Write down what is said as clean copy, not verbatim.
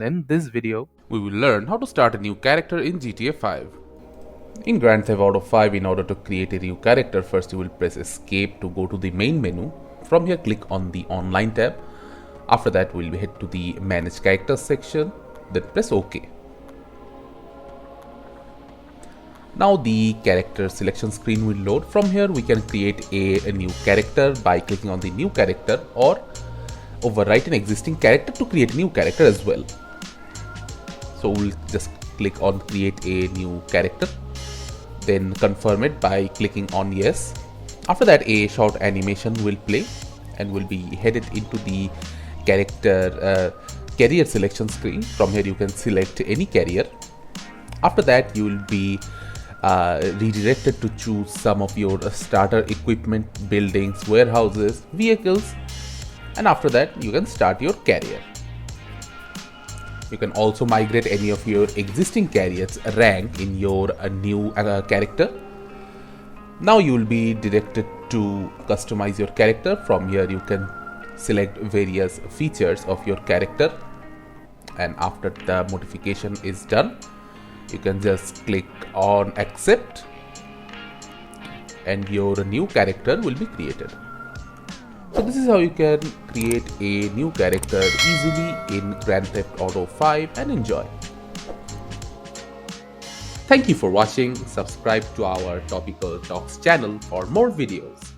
In this video, we will learn how to start a new character in GTA 5. In Grand Theft Auto 5, in order to create a new character, first you will press escape to go to the main menu. From here, click on the online tab. After that, we'll head to the manage characters section, then press OK. Now the character selection screen will load. From here, we can create a new character by clicking on the new character, or overwrite an existing character to create a new character as well. So we'll just click on create a new character, then confirm it by clicking on yes. After that, a short animation will play and will be headed into the character carrier selection screen. From here you can select any carrier. After that, you will be redirected to choose some of your starter equipment, buildings, warehouses, vehicles, and after that you can start your carrier. You can also migrate any of your existing carriers rank in your new character. Now you will be directed to customize your character. From here you can select various features of your character, and after the modification is done, you can just click on accept and your new character will be created. So this is how you can create a new character easily in Grand Theft Auto 5 and enjoy. Thank you for watching. Subscribe to our Topical Talks channel for more videos.